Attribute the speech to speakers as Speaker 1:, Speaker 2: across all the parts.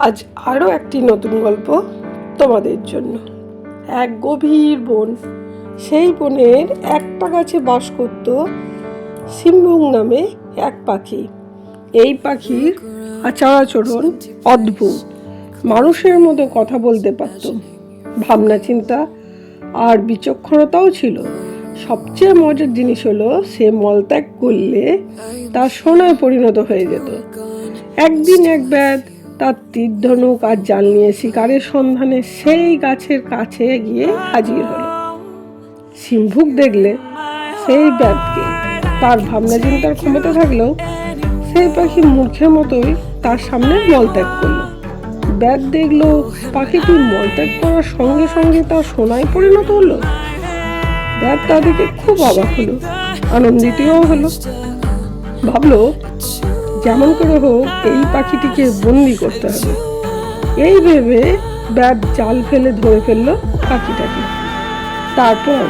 Speaker 1: আজ আরও একটি নতুন গল্প তোমাদের জন্য। এক গভীর বন, সেই বনের একটা গাছে বাস করত সিম্বুং নামে এক পাখি। এই পাখির আচার-আচরণ অদ্ভুত, মানুষের মতো কথা বলতে পারত, ভাবনা চিন্তা আর বিচক্ষণতাও ছিল। সবচেয়ে মজার জিনিস হলো, সে মলত্যাগ করলে তা সোনায় পরিণত হয়ে যেত। একদিন এক ব্যাধ তার তীর ধনুক আর জাল নিয়ে শিকারের সন্ধানে সেই গাছের কাছে গিয়ে হাজির হলো। সিম্বুং দেখলে সেই ব্যাধকে, তার ভাবনা চিন্তার ক্ষমতা থাকলেও সেই পাখি মূর্খের মতোই তার সামনে মলত্যাগ করলো। ব্যাধ দেখলো পাখিটি মলত্যাগ করার সঙ্গে সঙ্গে তার সোনায় পরিণত হলো। ব্যাধ তাদেরকে খুব অবাক হলো, আনন্দিতও হলো। ভাবলো যেমন করে হোক এই পাখিটিকে বন্দি করতে হবে। এই ভেবে ব্যাধ জাল ফেলে ধরে ফেললো পাখিটাকে। তারপর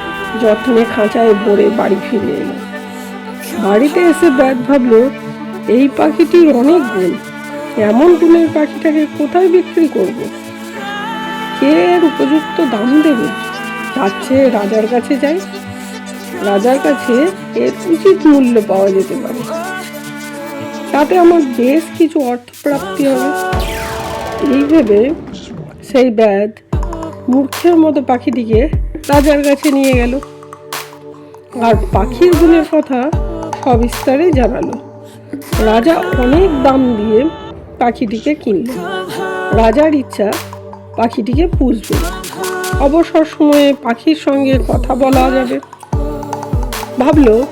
Speaker 1: যত্নে খাঁচায় ভরে বাড়ি ফিরে এলো। বাড়িতে এসে ব্যাধ ভাবলো এই পাখিটির অনেক গুণ, এমন গুণের পাখিটাকে কোথায় বিক্রি করব? কে এর উপযুক্ত দাম দেবে? তার চেয়ে রাজার কাছে যাই, রাজার কাছে এর উচিত মূল্য পাওয়া যেতে পারে, তাতে আমার বেশ কিছু অর্থ প্রাপ্তি হবে। এই ভেবে সেই ব্যাধ মূর্খের মতো পাখিটিকে রাজার কাছে নিয়ে গেল আর পাখির গুণের কথা সবিস্তারে জানালো। রাজা অনেক দাম দিয়ে পাখিটিকে কিনলেন। রাজার ইচ্ছা পাখিটিকে পুষবে, অবসর সময়ে পাখির সঙ্গে কথা বলা যাবে। ভাবলো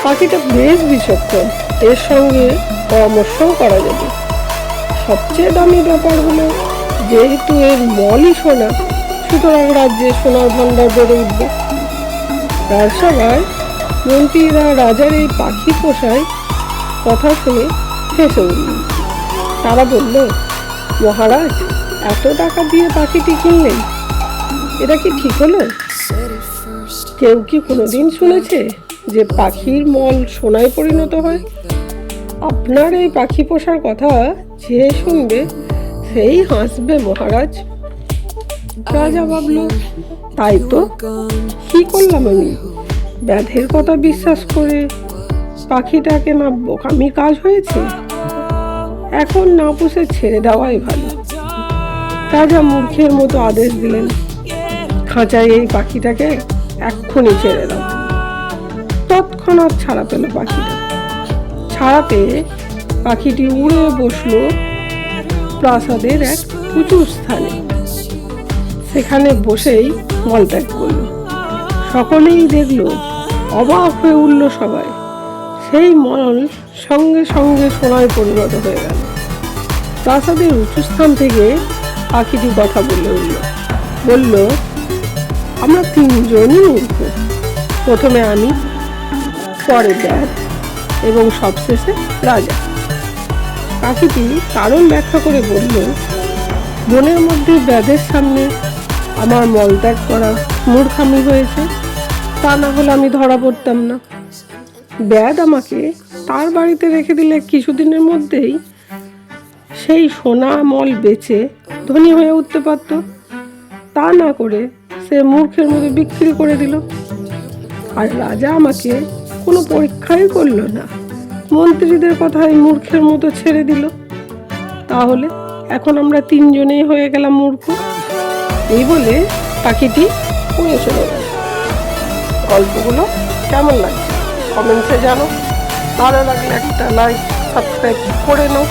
Speaker 1: পাখিটা বেশ বিচক্ষণ, এর সঙ্গে পরামর্শও করা যাবে। সবচেয়ে দামি ব্যাপার হলো, যেহেতু এর মলই সোনা, সুতরাং রাজ্যে সোনার ভাণ্ডার বেড়ে উঠবে। রাজসভায় মন্ত্রীরা রাজার এই পাখি পোষায় কথা শুনে হেসে উঠল। তারা বলল, মহারাজ, এত টাকা দিয়ে পাখিটি কিনলেন, এটা কি ঠিক হলো? কেউ কি কোনোদিন শুনেছে যে পাখির মল সোনায় পরিণত হয়? আপনার এই পাখি পোষার কথা যে শুনবে সেই হাসবে মহারাজ। রাজা ভাবলো, তাই তো, কি করলাম আমি? ব্যাধের কথা বিশ্বাস করে পাখিটাকে না বোকামি কাজ হয়েছে। এখন না পুষে ছেড়ে দেওয়াই ভালো। রাজা মূর্খের মতো আদেশ দিলেন, খাঁচায় এই পাখিটাকে এক্ষুনি ছেড়ে দাও। তৎক্ষণাৎ ছাড়া পেল পাখিটা। ছাড়া পেয়ে পাখিটি উড়ে বসলো প্রাসাদের এক উঁচু স্থানে। সেখানে বসেই মলত্যাগ করলো। সকলেই দেখলো, অবাক হয়ে উঠল সবাই। সেই মল সঙ্গে সঙ্গে সোনায় পরিণত হয়ে গেল। প্রাসাদের উঁচু স্থান থেকে পাখিটি কথা বলে উঠল, বলল, আমরা তিনজনই মূর্খ। প্রথমে আমি, পরে ব্যাধ এবং সবশেষে রাজা। পাখিটি কারণ ব্যাখ্যা করে বলল, বনের মধ্যে ব্যাধের সামনে আমার মলত্যাগ করা মূর্খামি হয়েছে, তা না হলে আমি ধরা পড়তাম না। ব্যাধ আমাকে তার বাড়িতে রেখে দিলে কিছুদিনের মধ্যেই সেই সোনা মল বেচে ধনী হয়ে উঠতে পারত। তা না করে সে মূর্খের মতো বিক্রি করে দিল। আর রাজা আমাকে কোনো পরীক্ষাই করলো না, মন্ত্রীদের কথায় মূর্খের মতো ছেড়ে দিল। তাহলে এখন আমরা তিনজনেই হয়ে গেলাম মূর্খ। এই বলে পাখিটি উড়ে চলে গেল। গল্পগুলো কেমন লাগছে কমেন্টসে জানো। ভালো লাগলে একটা লাইক, সাবস্ক্রাইব করে নাও।